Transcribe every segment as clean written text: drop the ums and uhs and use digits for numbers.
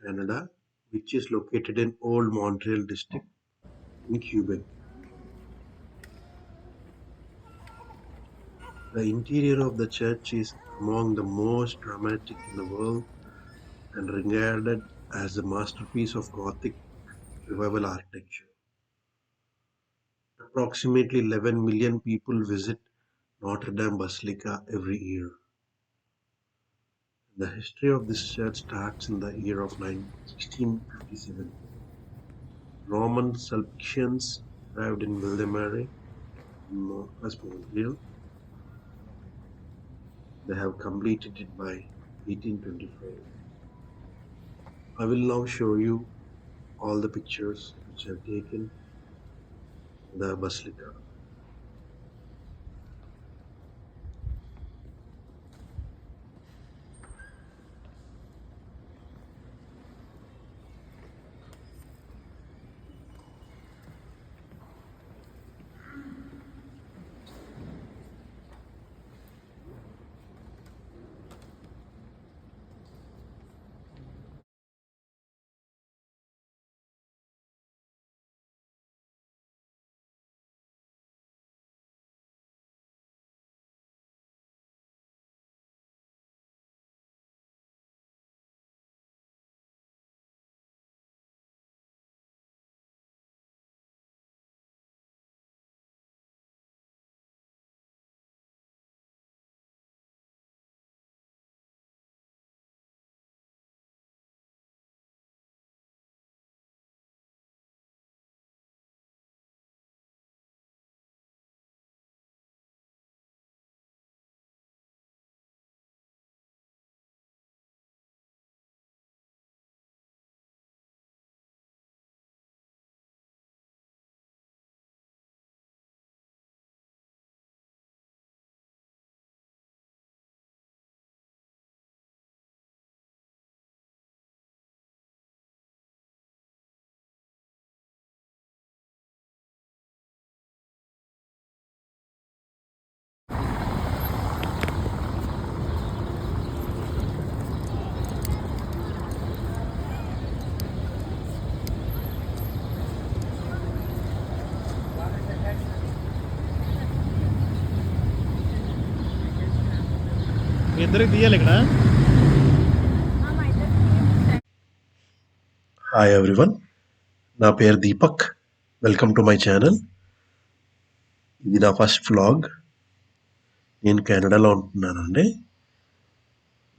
Canada, which is located in Old Montreal district in Quebec. The interior of the church is among the most dramatic in the world and regarded as a masterpiece of Gothic Revival architecture. Approximately 11 million people visit Notre Dame Basilica every year. The history of this church starts in the year of 1657. Roman Sulpicians arrived in Ville-de-Marie, northwest Montreal. They have completed it by 1825. I will now show you all the pictures which I have taken in the basilica. ఇద్దరికి తీయాలి ఇక్కడ. Hi everyone, నా పేరు Deepak. Welcome to my channel. ఇది నా first vlog. నేను కెనడాలో ఉంటున్నానండి.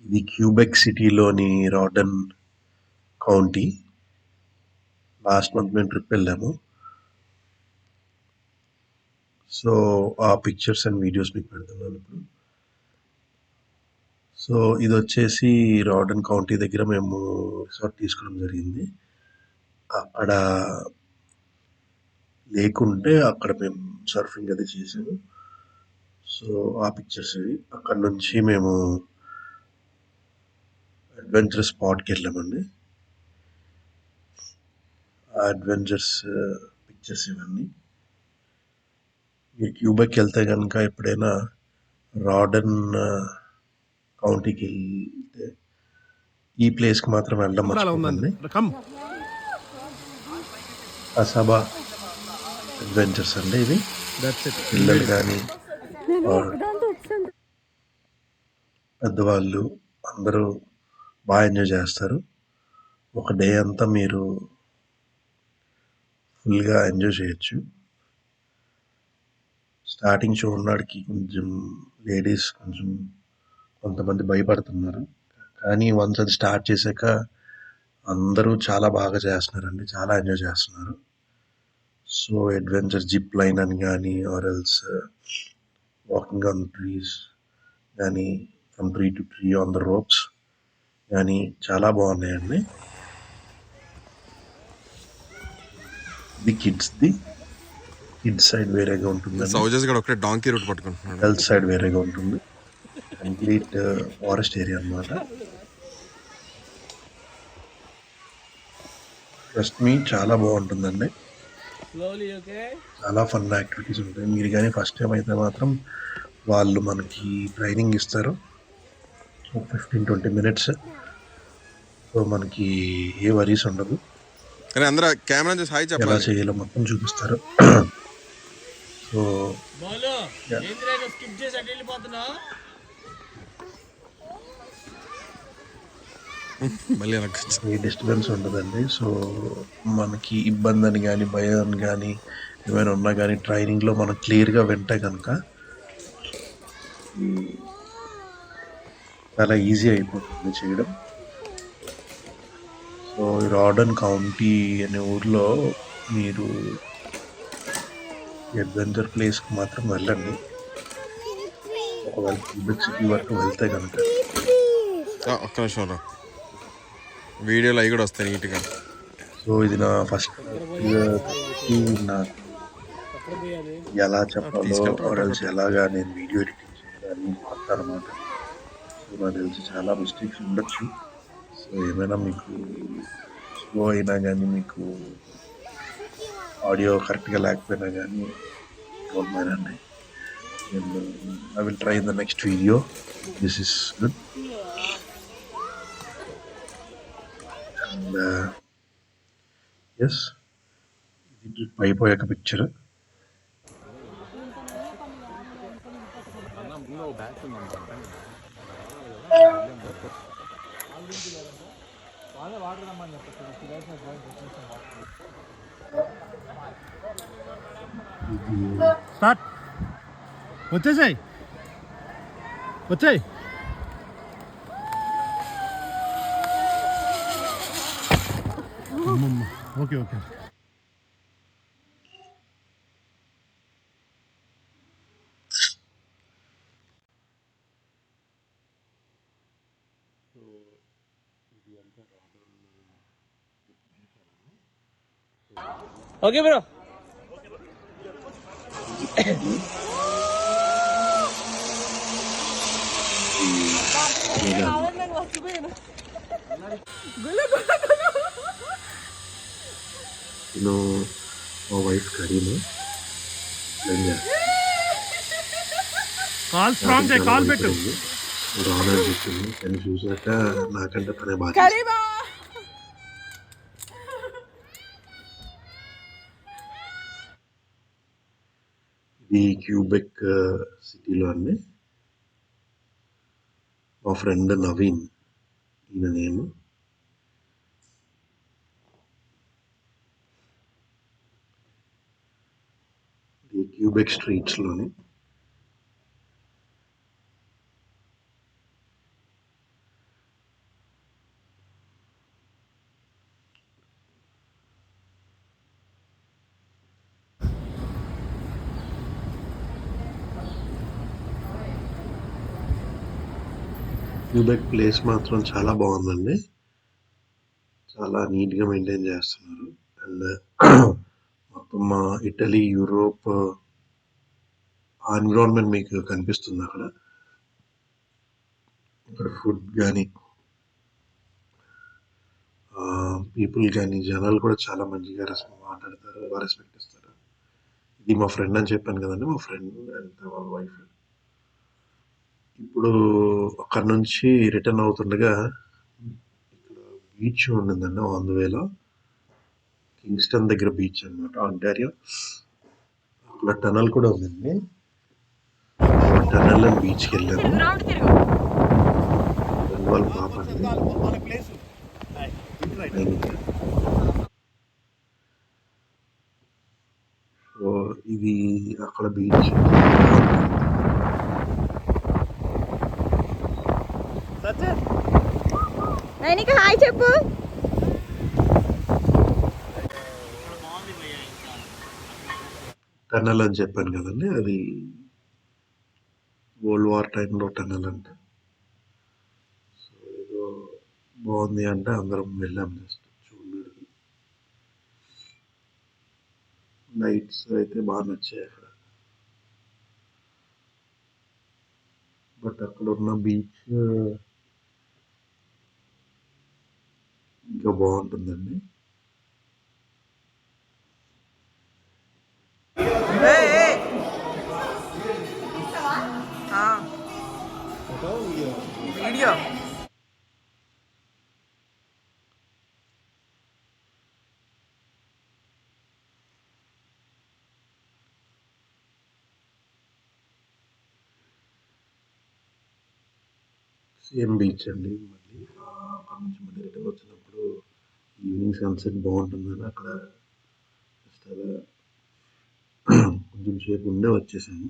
ఇది క్యూబెక్ సిటీలోని రాడన్ కౌంటీ. లాస్ట్ మంత్ మేము ట్రిప్ వెళ్ళాము. సో ఆ పిక్చర్స్ అండ్ వీడియోస్ మీకు పెడుతున్నాను ఇప్పుడు. సో ఇది వచ్చేసి రాడన్ కౌంటీ దగ్గర మేము రిసార్ట్ తీసుకోవడం జరిగింది. అక్కడ లేకుంటే అక్కడ మేము సర్ఫింగ్ అది చేసాము. సో ఆ పిక్చర్స్ ఇవి. అక్కడ నుంచి మేము అడ్వెంచర్ స్పాట్కి వెళ్ళామండి. ఆ అడ్వెంచర్స్ పిక్చర్స్ ఇవన్నీ. మీరు క్యూబెక్ వెళ్తే కనుక ఎప్పుడైనా రాడన్ కౌంటీకి వెళ్తే ఈ ప్లేస్కి మాత్రం వెళ్ళడం మర్చిపోకండి. అసాబా అడ్వెంచర్స్ అండి ఇవి. పిల్లలు కానీ పెద్దవాళ్ళు అందరూ బాగా ఎంజాయ్ చేస్తారు. ఒక డే అంతా మీరు ఫుల్గా ఎంజాయ్ చేయొచ్చు. స్టార్టింగ్ చూడడానికి కొంచెం లేడీస్ కొంతమంది భయపడుతున్నారు, కానీ వన్స్ అది స్టార్ట్ చేశాక అందరూ చాలా బాగా చేస్తున్నారండి, చాలా ఎంజాయ్ చేస్తున్నారు. సో అడ్వెంచర్ జిప్ లైన్ అని కానీ or else walking on trees కానీ from tree to tree on the ropes కానీ చాలా బాగున్నాయండి. ఇది కిడ్స్ సైడ్ వేరేగా ఉంటుంది, హెల్త్ సైడ్ వేరేగా ఉంటుంది. కంప్లీట్ ఫారెస్ట్ ఏరియా అన్నమాట. ట్రస్ట్ మీ, చాలా బాగుంటుందండి. చాలా ఫన్ యాక్టివిటీస్ ఉంటాయి. మీరు కానీ ఫస్ట్ టైం అయితే మాత్రం వాళ్ళు మనకి ట్రైనింగ్ ఇస్తారు 15-20 minutes. సో మనకి ఏ వరీస్ ఉండదు. అందరూ కెమెరా చూసి హాయ్ చెప్పాలి. ఎలా చేయాలో మొత్తం చూపిస్తారు. సో మళ్ళీ ఏ డిస్టర్బెన్స్ ఉండదండి. సో మనకి ఇబ్బంది అని కానీ భయం అని కానీ ఏమైనా ఉన్నా కానీ ట్రైనింగ్లో మనం క్లియర్గా వింటే కనుక చాలా ఈజీ అయిపోతుంది చేయడం. సో రాడన్ కౌంటీ అనే ఊర్లో మీరు అడ్వెంచర్ ప్లేస్కి మాత్రం వెళ్ళండి. ఒకవేళ క్యూబెక్ సిటీ వరకు వెళ్తే కనుక. ఒక్క నిమిషం రా, వీడియోలు అవి కూడా వస్తాయి నీట్గా. సో ఇది నా ఫస్ట్ నాకు ఎలా చెప్పాలో తెలిసి ఎలాగా నేను వీడియో ఎడిటింగ్ చేయాలని కొత్త అనమాట. సో నాకు తెలిసి చాలా మిస్టేక్స్ ఉండొచ్చు. సో ఏమైనా మీకు స్లో అయినా కానీ మీకు ఆడియో కరెక్ట్గా లేకపోయినా కానీ డోంట్ మైండ్ అండి. I will try in the next video. This is good. And yes, అయిపోయాక పిక్చర్ స్టార్ట్. వచ్చేసాయి వచ్చాయి. Okay okay. Okay bro. నేను మా వైఫ్ కరీను కాల్ స్ట్రాంగ్ చేయి, కాల్ పెట్టు. రానర్ చెప్పింది. తను చూసాక నాకంటే తనే బాగా. ఇది క్యూబెక్ సిటీలో అండి. మా ఫ్రెండ్ నవీన్ ఈయన నేమ్. ఇది క్యూబెక్ స్ట్రీట్స్లోని. క్యూబెక్ ప్లేస్ మాత్రం చాలా బాగుందండి. చాలా నీట్గా మెయింటైన్ చేస్తున్నారు. అండ్ మొత్తం ఇటలీ, యూరోప్ ఆ ఎన్విరాన్మెంట్ మీకు కనిపిస్తుంది అక్కడ. అక్కడ ఫుడ్ కానీ పీపుల్ కానీ జనాలు కూడా చాలా మంచిగా మాట్లాడతారు, బాగా రెస్పెక్ట్ ఇస్తారు. ఇది మా ఫ్రెండ్ అని చెప్పాను కదండి, మా ఫ్రెండ్ అండ్ వాళ్ళ వైఫ్. ఇప్పుడు అక్కడ నుంచి రిటర్న్ అవుతుండగా ఇక్కడ బీచ్ ఉండిందండి ఆన్ ద వేలో. కింగ్స్టన్ దగ్గర బీచ్ అనమాట, ఆంటారియో. అక్కడ టనల్ కూడా ఉందండి. టనల్ అండ్ బీచ్కి వెళ్ళాము. వాళ్ళ పాప సో ఇది అక్కడ బీచ్. హాయ్ చెప్పు. టనల్ అని చెప్పాను కదండి, అది వరల్డ్ వార్ టైంలో టనల్ అంట. సో ఏదో బాగుంది అంటే అందరం వెళ్ళాం జస్ట్ చూడడానికి. లైట్స్ అయితే బాగా నచ్చాయి అక్కడ. బట్ అక్కడ ఉన్న బీచ్ ఇంకా బాగుంటుందండి. వీడియో సేమ్ బీచ్ అండి. మళ్ళీ అక్కడ నుంచి మళ్ళీ రిటర్న్ వచ్చినప్పుడు ఈవినింగ్ సన్సెట్ బాగుంటుందని అక్కడ జస్ట్ అలా కొంచెం సేపు ఉండే వచ్చేసాము.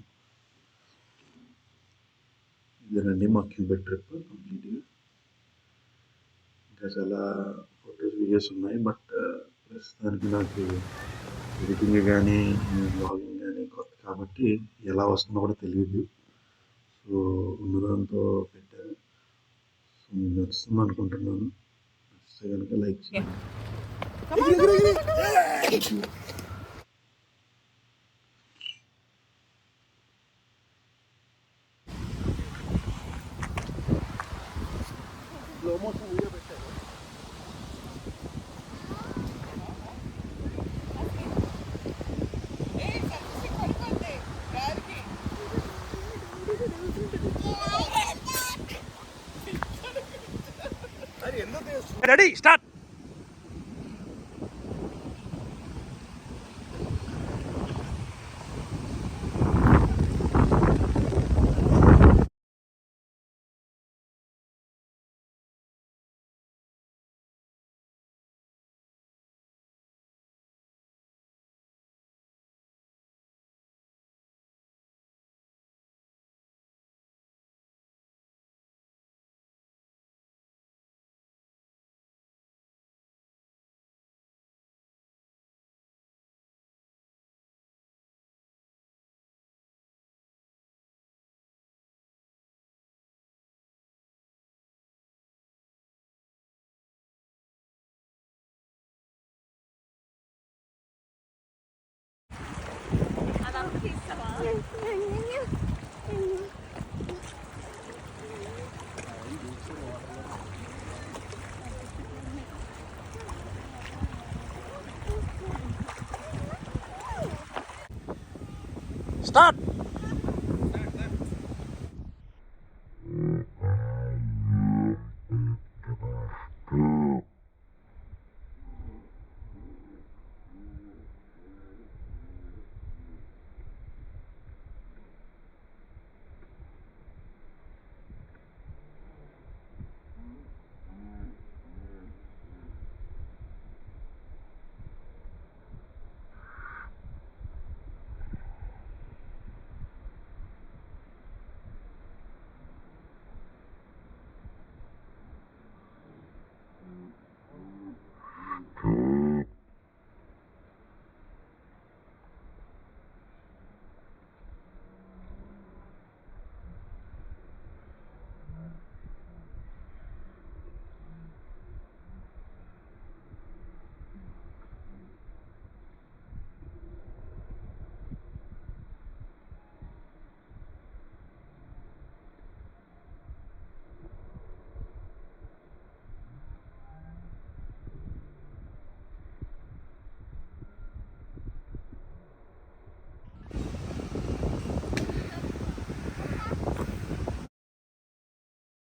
ఇదేనండి మా క్యూబెక్ ట్రిప్ కంప్లీట్గా. ఇంకా చాలా ఫొటోస్ వీడియోస్ ఉన్నాయి, బట్ ప్రస్తుతానికి నాకు ఎడిటింగ్ కానీ బ్లాగింగ్ కానీ కొత్త కాబట్టి ఎలా వస్తుందో కూడా తెలియదు. సో ఉన్నదాంతో పెట్టాను. సో మీకు నచ్చుతుంది అనుకుంటున్నాను. నచ్చితే కనుక లైక్ చేయండి. Ready start.